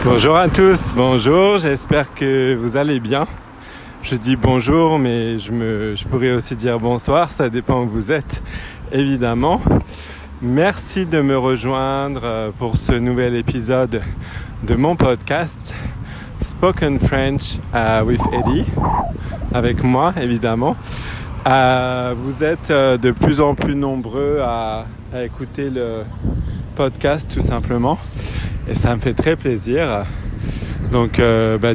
Bonjour à tous, bonjour, j'espère que vous allez bien. Je dis bonjour, mais je pourrais aussi dire bonsoir, ça dépend où vous êtes, évidemment. Merci de me rejoindre pour ce nouvel épisode de mon podcast Spoken French with Eddie, avec moi évidemment. Vous êtes de plus en plus nombreux à écouter le podcast tout simplement et ça me fait très plaisir. Donc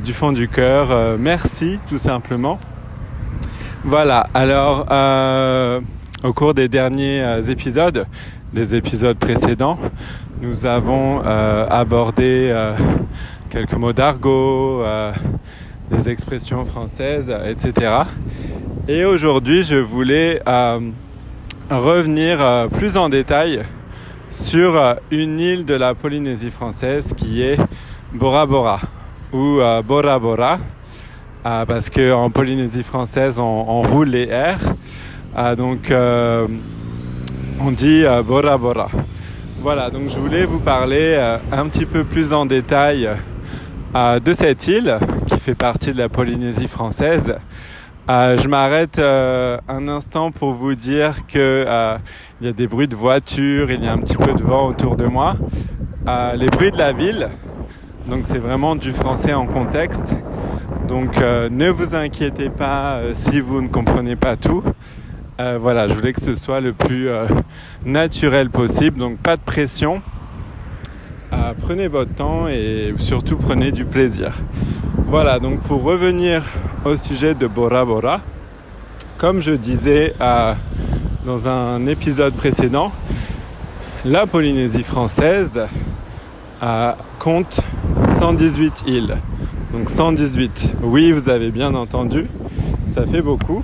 du fond du cœur, merci tout simplement. Voilà, alors au cours des derniers épisodes, des épisodes précédents, nous avons abordé quelques mots d'argot, des expressions françaises, etc. Et aujourd'hui, je voulais revenir plus en détail sur une île de la Polynésie française qui est Bora Bora ou Bora Bora, parce qu'en Polynésie française, on roule les R, donc on dit Bora Bora. Voilà, donc je voulais vous parler un petit peu plus en détail de cette île qui fait partie de la Polynésie française. Je m'arrête un instant pour vous dire que il y a des bruits de voitures, il y a un petit peu de vent autour de moi. Les bruits de la ville, donc c'est vraiment du français en contexte. Donc ne vous inquiétez pas si vous ne comprenez pas tout. Voilà, je voulais que ce soit le plus naturel possible, donc pas de pression. Prenez votre temps et surtout prenez du plaisir. Voilà, donc pour revenir au sujet de Bora Bora, comme je disais dans un épisode précédent, la Polynésie française compte 118 îles. Donc 118, oui, vous avez bien entendu, ça fait beaucoup.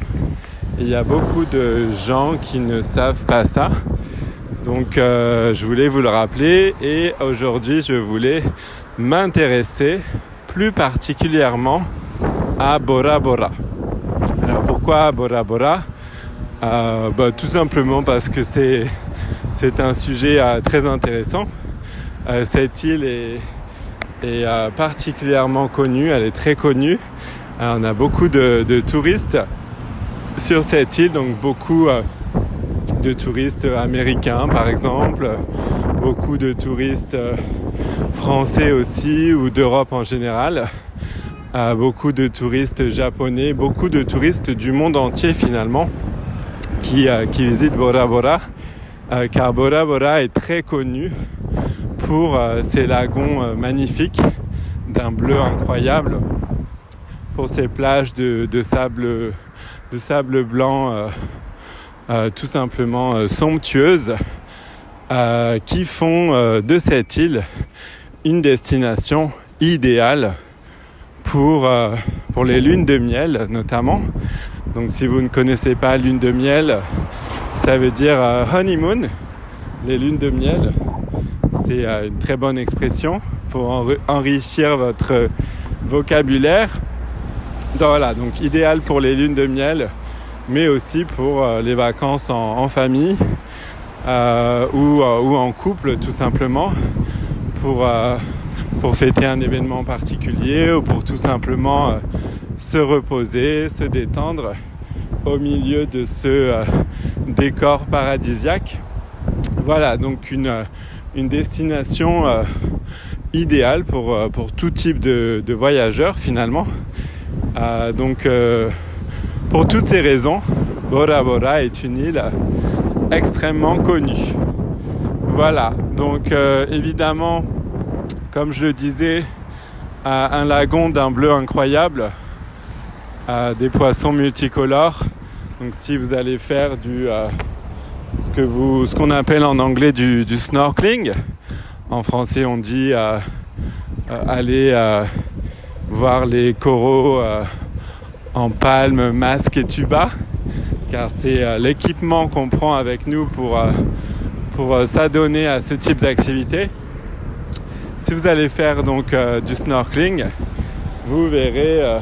Et il y a beaucoup de gens qui ne savent pas ça. Donc je voulais vous le rappeler et aujourd'hui je voulais m'intéresser plus particulièrement à Bora Bora. Alors pourquoi Bora Bora ? Tout simplement parce que c'est un sujet très intéressant. Cette île est particulièrement connue, elle est très connue. On a beaucoup de touristes sur cette île, donc beaucoup de touristes américains par exemple, beaucoup de touristes français aussi ou d'Europe en général, beaucoup de touristes japonais, beaucoup de touristes du monde entier finalement qui visitent Bora Bora, car Bora Bora est très connu pour ses lagons magnifiques d'un bleu incroyable, pour ses plages de sable blanc tout simplement somptueuses, qui font de cette île une destination idéale pour les lunes de miel notamment. Donc si vous ne connaissez pas lune de miel, ça veut dire honeymoon, les lunes de miel. C'est une très bonne expression pour enrichir votre vocabulaire. Voilà, donc idéal pour les lunes de miel, mais aussi pour les vacances en famille ou en couple tout simplement, pour fêter un événement particulier ou pour tout simplement se reposer, se détendre au milieu de ce décor paradisiaque. Voilà, donc une destination idéale pour tout type de voyageurs finalement. Donc pour toutes ces raisons, Bora Bora est une île extrêmement connue. Voilà, donc évidemment, comme je le disais, un lagon d'un bleu incroyable, des poissons multicolores. Donc si vous allez faire ce qu'on appelle en anglais du snorkeling, en français on dit aller voir les coraux en palme, masque et tuba, car c'est l'équipement qu'on prend avec nous pour s'adonner à ce type d'activité. Si vous allez faire donc du snorkeling, vous verrez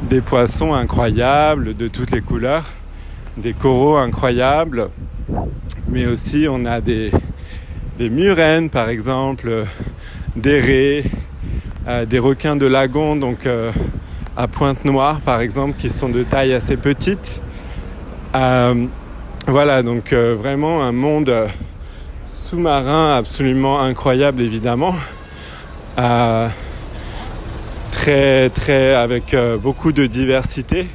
des poissons incroyables de toutes les couleurs, des coraux incroyables, mais aussi on a des murènes par exemple, des raies, des requins de lagon, donc à Pointe-Noire par exemple, qui sont de taille assez petite. Voilà, donc vraiment un monde sous-marin absolument incroyable évidemment. Très avec beaucoup de diversité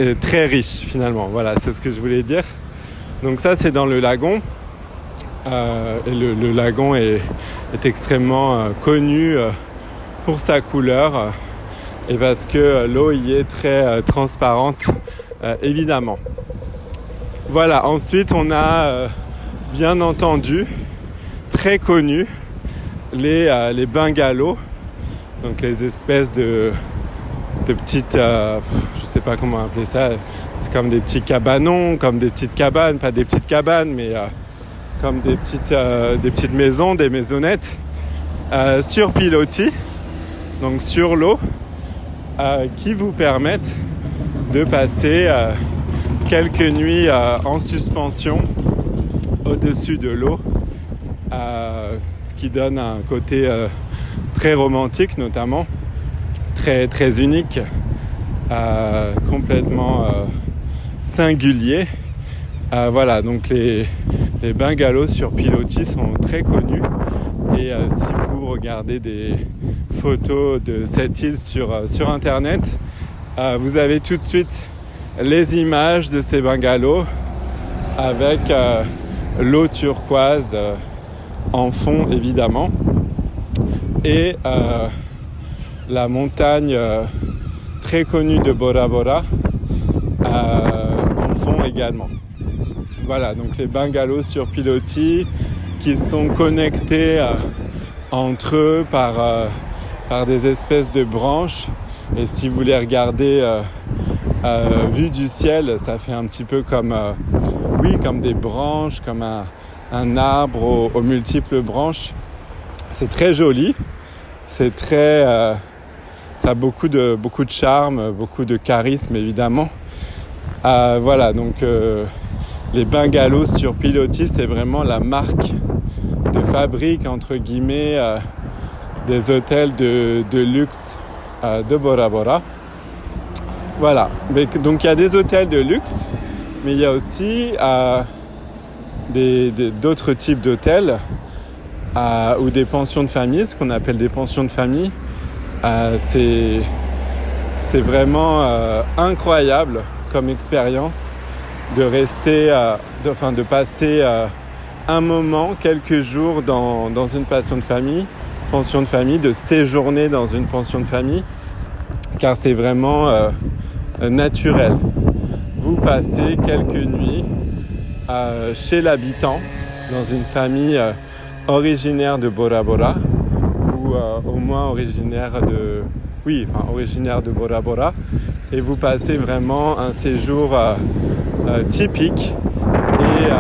et très riche finalement. Voilà, c'est ce que je voulais dire. Donc ça, c'est dans le lagon. Et le lagon est extrêmement connu pour sa couleur et parce que l'eau y est très transparente, évidemment. Voilà, ensuite on a bien entendu, très connu, les bungalows, donc les espèces de petites, je sais pas comment appeler ça, c'est comme des petits cabanons, comme des petites cabanes, pas des petites cabanes, mais comme des petites maisons, des maisonnettes, sur pilotis, donc sur l'eau, qui vous permettent de passer quelques nuits en suspension au-dessus de l'eau, ce qui donne un côté très romantique notamment, très unique, complètement singulier. Voilà, donc les bungalows sur pilotis sont très connus et si vous regardez des photos de cette île sur internet, vous avez tout de suite les images de ces bungalows avec l'eau turquoise en fond évidemment et la montagne très connue de Bora Bora en fond également. Voilà, donc les bungalows sur pilotis qui sont connectés entre eux par des espèces de branches. Et si vous les regardez vue du ciel, ça fait un petit peu comme des branches, comme un arbre aux multiples branches. C'est très joli, c'est très, ça a beaucoup de charme, beaucoup de charisme évidemment. Voilà, donc les bungalows sur pilotis, c'est vraiment la marque de fabrique entre guillemets des hôtels de luxe de Bora Bora. Voilà, donc il y a des hôtels de luxe, mais il y a aussi d'autres types d'hôtels ou des pensions de famille, ce qu'on appelle des pensions de famille. C'est vraiment incroyable comme expérience de rester, de passer un moment, quelques jours dans une pension de famille, de séjourner dans une pension de famille, car c'est vraiment naturel. Vous passez quelques nuits chez l'habitant, dans une famille originaire de Bora Bora, ou au moins originaire de Bora Bora, et vous passez vraiment un séjour typique et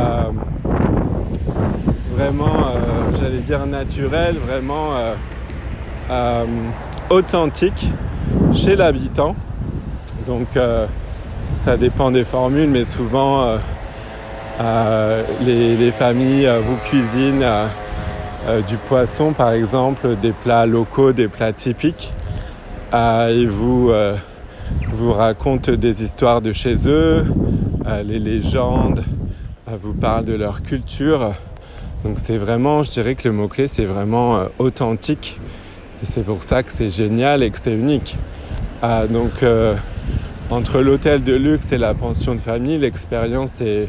vraiment, j'allais dire naturel, vraiment authentique chez l'habitant. Donc ça dépend des formules, mais souvent les familles vous cuisinent du poisson par exemple, des plats locaux, des plats typiques, et vous racontent des histoires de chez eux, les légendes, vous parlent de leur culture. Donc c'est vraiment, je dirais que le mot-clé c'est vraiment authentique, et c'est pour ça que c'est génial et que c'est unique. Donc entre l'hôtel de luxe et la pension de famille, l'expérience est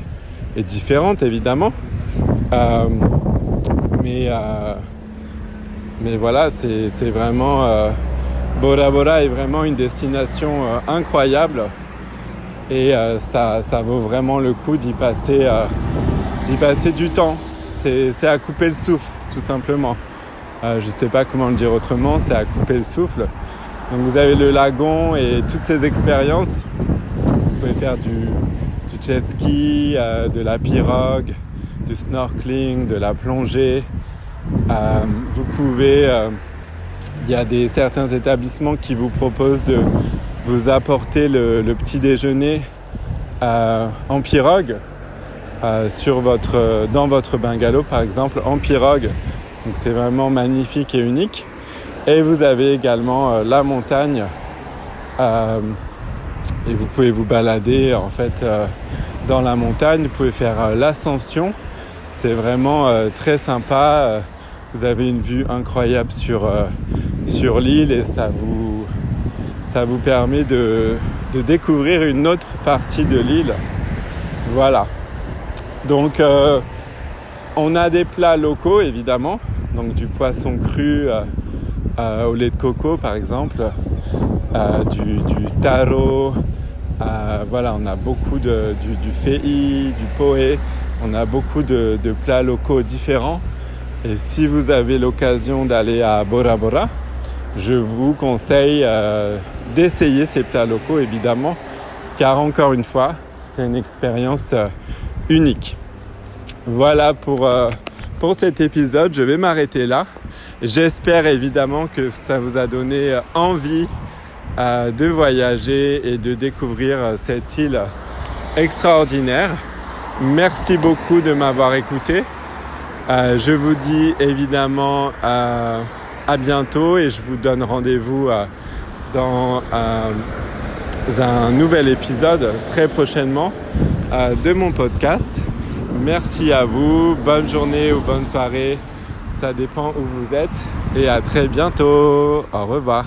différente évidemment, mais voilà, c'est vraiment Bora Bora est vraiment une destination incroyable, et ça vaut vraiment le coup d'y passer du temps. C'est à couper le souffle tout simplement. Je sais pas comment le dire autrement, c'est à couper le souffle. Donc vous avez le lagon et toutes ces expériences. Vous pouvez faire du jet ski, de la pirogue, du snorkeling, de la plongée. Vous pouvez, il y a certains établissements qui vous proposent de vous apporter le petit déjeuner en pirogue dans votre bungalow par exemple, en pirogue. Donc c'est vraiment magnifique et unique. Et vous avez également la montagne. Et vous pouvez vous balader en fait dans la montagne. Vous pouvez faire l'ascension. C'est vraiment très sympa. Vous avez une vue incroyable sur l'île et ça vous permet de découvrir une autre partie de l'île. Voilà. Donc on a des plats locaux évidemment, donc du poisson cru au lait de coco par exemple, du taro, voilà, on a beaucoup du fei, du poé, on a beaucoup de plats locaux différents. Et si vous avez l'occasion d'aller à Bora Bora, je vous conseille d'essayer ces plats locaux évidemment, car encore une fois, c'est une expérience unique. Voilà pour cet épisode, je vais m'arrêter là. J'espère évidemment que ça vous a donné envie de voyager et de découvrir cette île extraordinaire. Merci beaucoup de m'avoir écouté. Je vous dis évidemment à bientôt et je vous donne rendez-vous dans un nouvel épisode très prochainement de mon podcast. Merci à vous, bonne journée ou bonne soirée, ça dépend où vous êtes et à très bientôt, au revoir.